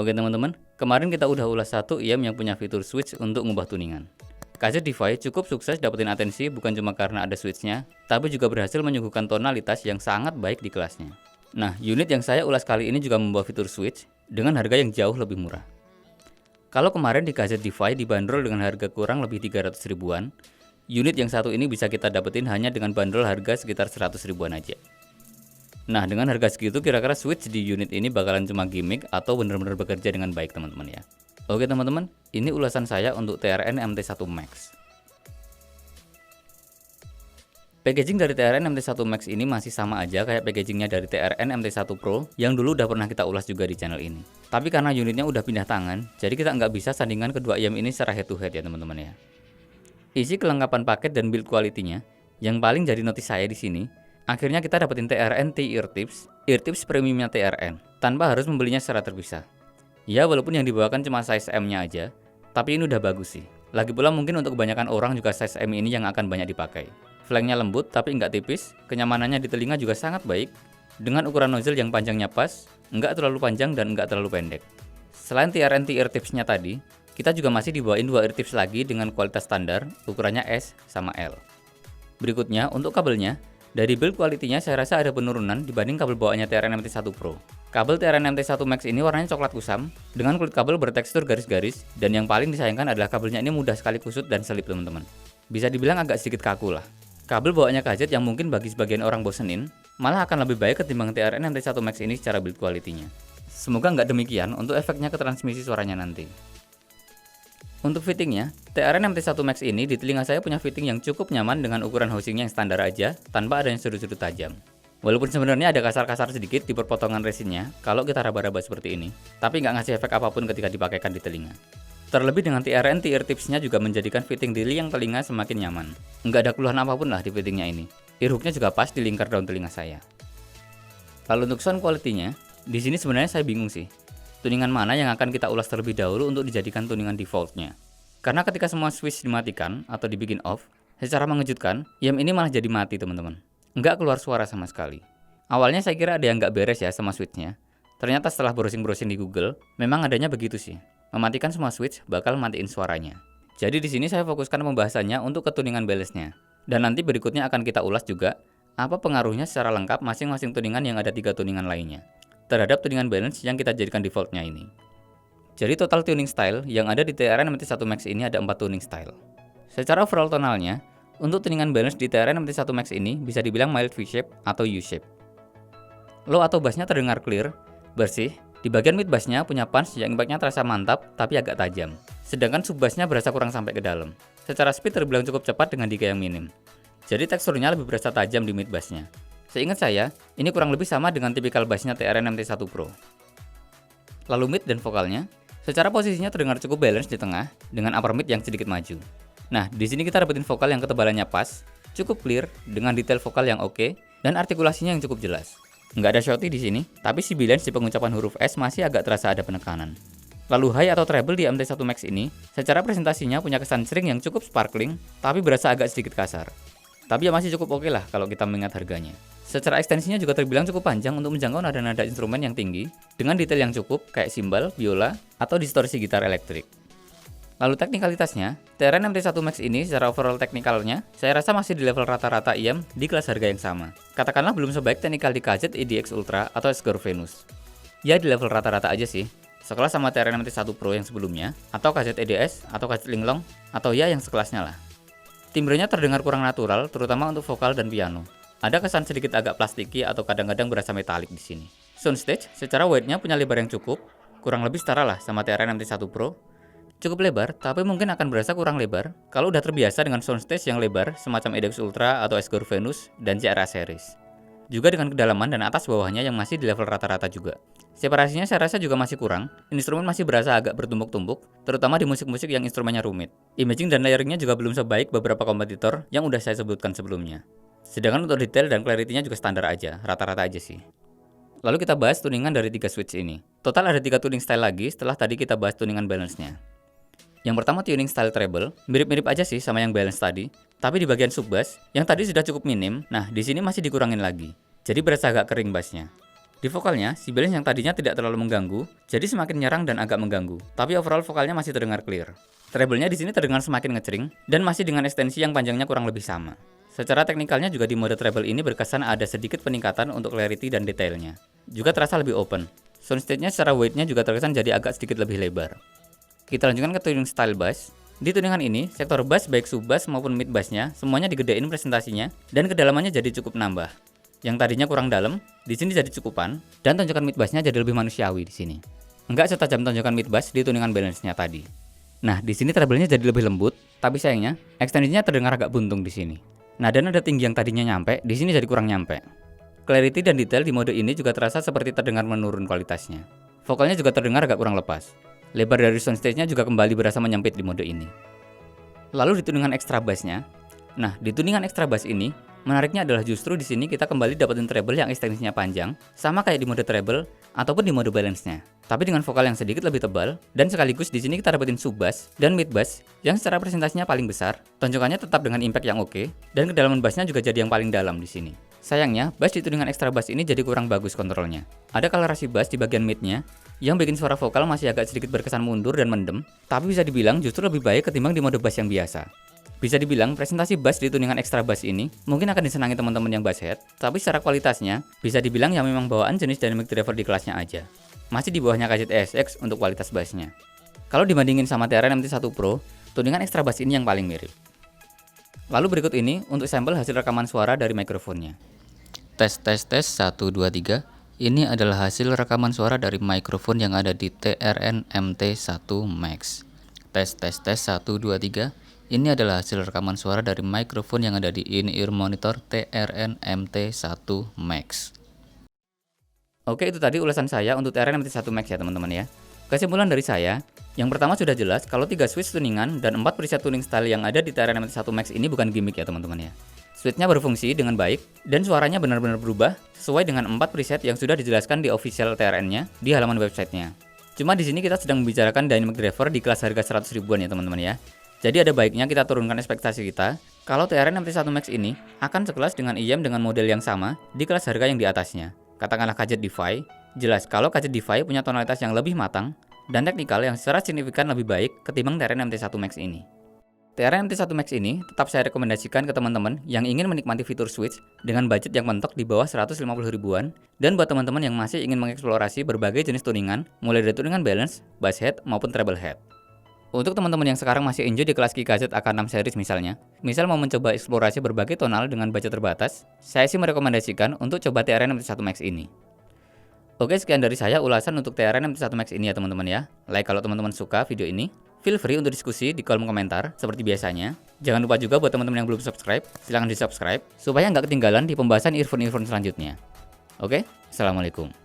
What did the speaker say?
Oke teman-teman, kemarin kita udah ulas satu IM yang punya fitur switch untuk ngubah tuningan. KZ-Defi cukup sukses dapetin atensi bukan cuma karena ada switchnya, tapi juga berhasil menyuguhkan tonalitas yang sangat baik di kelasnya. Nah, unit yang saya ulas kali ini juga membawa fitur switch dengan harga yang jauh lebih murah. Kalau kemarin di KZ-Defi dibanderol dengan harga kurang lebih 300 ribuan, unit yang satu ini bisa kita dapetin hanya dengan bandrol harga sekitar 100 ribuan aja. Nah, dengan harga segitu kira-kira switch di unit ini bakalan cuma gimmick atau benar-benar bekerja dengan baik teman-teman ya. Oke teman-teman, ini ulasan saya untuk TRN MT1 Max. Packaging dari TRN MT1 Max ini masih sama aja kayak packagingnya dari TRN MT1 Pro yang dulu udah pernah kita ulas juga di channel ini. Tapi karena unitnya udah pindah tangan, jadi kita nggak bisa sandingkan kedua IM ini secara head to head ya teman-teman ya. Isi kelengkapan paket dan build quality-nya, yang paling jadi notis saya di sini, akhirnya kita dapetin TRN T-Ear Tips premiumnya TRN, tanpa harus membelinya secara terpisah. Ya walaupun yang dibawakan cuma size M-nya aja, tapi ini udah bagus sih. Lagi pula mungkin untuk kebanyakan orang juga size M ini yang akan banyak dipakai. Flanknya lembut tapi nggak tipis, kenyamanannya di telinga juga sangat baik, dengan ukuran nozzle yang panjangnya pas, nggak terlalu panjang dan nggak terlalu pendek. Selain TRN T-Ear Tipsnya tadi, kita juga masih dibawain 2 ear tips lagi dengan kualitas standar, ukurannya S sama L. Berikutnya, untuk kabelnya, dari build quality-nya saya rasa ada penurunan dibanding kabel bawaannya TRN MT1 Pro. Kabel TRN MT1 Max ini warnanya coklat kusam, dengan kulit kabel bertekstur garis-garis, dan yang paling disayangkan adalah kabelnya ini mudah sekali kusut dan selip teman-teman. Bisa dibilang agak sedikit kaku lah. Kabel bawaannya KZ yang mungkin bagi sebagian orang bosenin, malah akan lebih baik ketimbang TRN MT1 Max ini secara build quality-nya. Semoga nggak demikian untuk efeknya ke transmisi suaranya nanti. Untuk fittingnya, TRN MT1 Max ini di telinga saya punya fitting yang cukup nyaman dengan ukuran housingnya yang standar aja, tanpa adanya sudut-sudut tajam. Walaupun sebenarnya ada kasar-kasar sedikit di perpotongan resinnya kalau kita raba-raba seperti ini, tapi nggak ngasih efek apapun ketika dipakaikan di telinga. Terlebih dengan TRN T-Ear Tipsnya juga menjadikan fitting di liang telinga semakin nyaman. Nggak ada keluhan apapun lah di fittingnya ini. Earhooknya juga pas di lingkar daun telinga saya. Lalu untuk sound quality-nya, di sini sebenarnya saya bingung sih. Tuningan mana yang akan kita ulas terlebih dahulu untuk dijadikan tuningan defaultnya. Karena ketika semua switch dimatikan atau dibikin off, secara mengejutkan, IM ini malah jadi mati teman-teman. Nggak keluar suara sama sekali. Awalnya saya kira ada yang nggak beres ya sama switchnya. Ternyata setelah browsing-browsing di Google, memang adanya begitu sih. Mematikan semua switch bakal matiin suaranya. Jadi di sini saya fokuskan pembahasannya untuk ketuningan balance-nya. Dan nanti berikutnya akan kita ulas juga apa pengaruhnya secara lengkap masing-masing tuningan yang ada 3 tuningan lainnya terhadap tuningan balance yang kita jadikan defaultnya ini. Jadi total tuning style yang ada di TRN MT1 Max ini ada 4 tuning style. Secara overall tonalnya, untuk tuningan balance di TRN MT1 Max ini bisa dibilang mild V-shape atau U-shape. Low atau bassnya terdengar clear, bersih. Di bagian mid bassnya punya punch yang impactnya terasa mantap tapi agak tajam. Sedangkan sub bassnya berasa kurang sampai ke dalam. Secara speed terbilang cukup cepat dengan decay yang minim. Jadi teksturnya lebih berasa tajam di mid bassnya. Seingat saya, ini kurang lebih sama dengan tipikal bassnya TRN MT1 Pro. Lalu mid dan vokalnya, secara posisinya terdengar cukup balance di tengah dengan upper mid yang sedikit maju. Nah, di sini kita dapetin vokal yang ketebalannya pas, cukup clear dengan detail vokal yang oke, dan artikulasinya yang cukup jelas. Nggak ada shouty di sini, tapi sibilance di pengucapan huruf S masih agak terasa ada penekanan. Lalu high atau treble di MT1 Max ini, secara presentasinya punya kesan string yang cukup sparkling, tapi berasa agak sedikit kasar. Tapi ya masih cukup oke lah kalau kita mengingat harganya. Secara ekstensinya juga terbilang cukup panjang untuk menjangkau nada-nada instrumen yang tinggi, dengan detail yang cukup kayak simbal, biola, atau distorsi gitar elektrik. Lalu teknikalitasnya, TRN MT1 Max ini secara overall teknikalnya, saya rasa masih di level rata-rata IM di kelas harga yang sama. Katakanlah belum sebaik teknikal di KZ EDX Ultra atau Escort Venus. Ya di level rata-rata aja sih, sekelas sama TRN MT1 Pro yang sebelumnya, atau KZ EDS, atau KZ Linglong, atau ya yang sekelasnya lah. Timbrenya terdengar kurang natural, terutama untuk vokal dan piano. Ada kesan sedikit agak plastiki atau kadang-kadang berasa metalik di sini. Soundstage secara width-nya punya lebar yang cukup, kurang lebih setara lah sama TRN MT1 Pro. Cukup lebar, tapi mungkin akan berasa kurang lebar kalau udah terbiasa dengan soundstage yang lebar semacam EDX Ultra atau Escort Venus dan CRA series. Juga dengan kedalaman dan atas bawahnya yang masih di level rata-rata juga. Separasinya saya rasa juga masih kurang, instrumen masih berasa agak bertumpuk-tumpuk, terutama di musik-musik yang instrumennya rumit. Imaging dan layeringnya juga belum sebaik beberapa kompetitor yang udah saya sebutkan sebelumnya. Sedangkan untuk detail dan clarity-nya juga standar aja, rata-rata aja sih. Lalu kita bahas tuningan dari 3 switch ini. Total ada 3 tuning style lagi setelah tadi kita bahas tuningan balance-nya. Yang pertama tuning style treble, mirip-mirip aja sih sama yang balance tadi, tapi di bagian sub bass, yang tadi sudah cukup minim, nah di sini masih dikurangin lagi. Jadi berasa agak kering bassnya. Di vokalnya, si balance yang tadinya tidak terlalu mengganggu, jadi semakin nyerang dan agak mengganggu. Tapi overall vokalnya masih terdengar clear. Treble-nya di sini terdengar semakin ngecering dan masih dengan ekstensi yang panjangnya kurang lebih sama. Secara teknikalnya juga di mode treble ini berkesan ada sedikit peningkatan untuk clarity dan detailnya. Juga terasa lebih open. Soundstage-nya secara weight-nya juga terkesan jadi agak sedikit lebih lebar. Kita lanjutkan ke tuning style bass. Di tuningan ini, sektor bass baik sub bass maupun mid bass-nya semuanya digedein presentasinya dan kedalamannya jadi cukup nambah. Yang tadinya kurang dalam, di sini jadi cukupan, dan tonjokan mid bass-nya jadi lebih manusiawi di sini. Enggak setajam tonjokan mid bass di tuningan balance-nya tadi. Nah, di sini treble-nya jadi lebih lembut, tapi sayangnya ekstensinya terdengar agak buntung di sini. Nada tinggi yang tadinya nyampe, di sini jadi kurang nyampe. Clarity dan detail di mode ini juga terasa seperti terdengar menurun kualitasnya. Vokalnya juga terdengar agak kurang lepas. Lebar dari soundstage-nya juga kembali berasa menyempit di mode ini. Lalu di tuningan extra bass-nya, nah di tuningan extra bass ini, menariknya adalah justru di sini kita kembali dapetin treble yang ekstensinya panjang, sama kayak di mode treble ataupun di mode balance-nya. Tapi dengan vokal yang sedikit lebih tebal, dan sekaligus di sini kita dapetin sub bass dan mid bass yang secara presentasinya paling besar, tonjokannya tetap dengan impact yang oke, dan kedalaman bassnya juga jadi yang paling dalam di sini. Sayangnya, bass di tuningan extra bass ini jadi kurang bagus kontrolnya. Ada colorasi bass di bagian midnya, yang bikin suara vokal masih agak sedikit berkesan mundur dan mendem, tapi bisa dibilang justru lebih baik ketimbang di mode bass yang biasa. Bisa dibilang presentasi bass di tuningan extra bass ini mungkin akan disenangi teman-teman yang bass head, tapi secara kualitasnya bisa dibilang yang memang bawaan jenis dynamic driver di kelasnya aja. Masih di bawahnya KZ ESX untuk kualitas bassnya. Kalau dibandingin sama TRN MT1 Pro, tuningan extra bass ini yang paling mirip. Lalu berikut ini untuk sampel hasil rekaman suara dari mikrofonnya. Tes 1 2 3. Ini adalah hasil rekaman suara dari mikrofon yang ada di TRN MT1 Max. Tes 1 2 3. Ini adalah hasil rekaman suara dari mikrofon yang ada di in-ear monitor TRN MT1 Max. Oke, itu tadi ulasan saya untuk TRN MT1 Max ya teman-teman ya. Kesimpulan dari saya, yang pertama sudah jelas kalau 3 switch tuningan dan 4 preset tuning style yang ada di TRN MT1 Max ini bukan gimmick ya teman-teman ya. Switch-nya berfungsi dengan baik dan suaranya benar-benar berubah sesuai dengan 4 preset yang sudah dijelaskan di official TRN-nya di halaman websitenya. Cuma di sini kita sedang membicarakan dynamic driver di kelas harga 100 ribuan ya teman-teman ya. Jadi ada baiknya kita turunkan ekspektasi kita kalau TRN MT1 Max ini akan sekelas dengan IEM dengan model yang sama di kelas harga yang di atasnya. Katakanlah KZ DeFi, jelas kalau KZ DeFi punya tonalitas yang lebih matang dan teknikal yang secara signifikan lebih baik ketimbang TRN MT1 Max ini. TRN MT1 Max ini tetap saya rekomendasikan ke teman-teman yang ingin menikmati fitur switch dengan budget yang mentok di bawah 150 ribuan dan buat teman-teman yang masih ingin mengeksplorasi berbagai jenis tuningan mulai dari tuningan balance, bass head maupun treble head. Untuk teman-teman yang sekarang masih enjoy di kelas KZ AK6 series misalnya, misal mau mencoba eksplorasi berbagai tonal dengan budget terbatas, saya sih merekomendasikan untuk coba TRN MT1 Max ini. Oke, sekian dari saya ulasan untuk TRN MT1 Max ini ya teman-teman ya. Like kalau teman-teman suka video ini. Feel free untuk diskusi di kolom komentar seperti biasanya. Jangan lupa juga buat teman-teman yang belum subscribe, silahkan di subscribe supaya nggak ketinggalan di pembahasan earphone selanjutnya. Oke, assalamualaikum.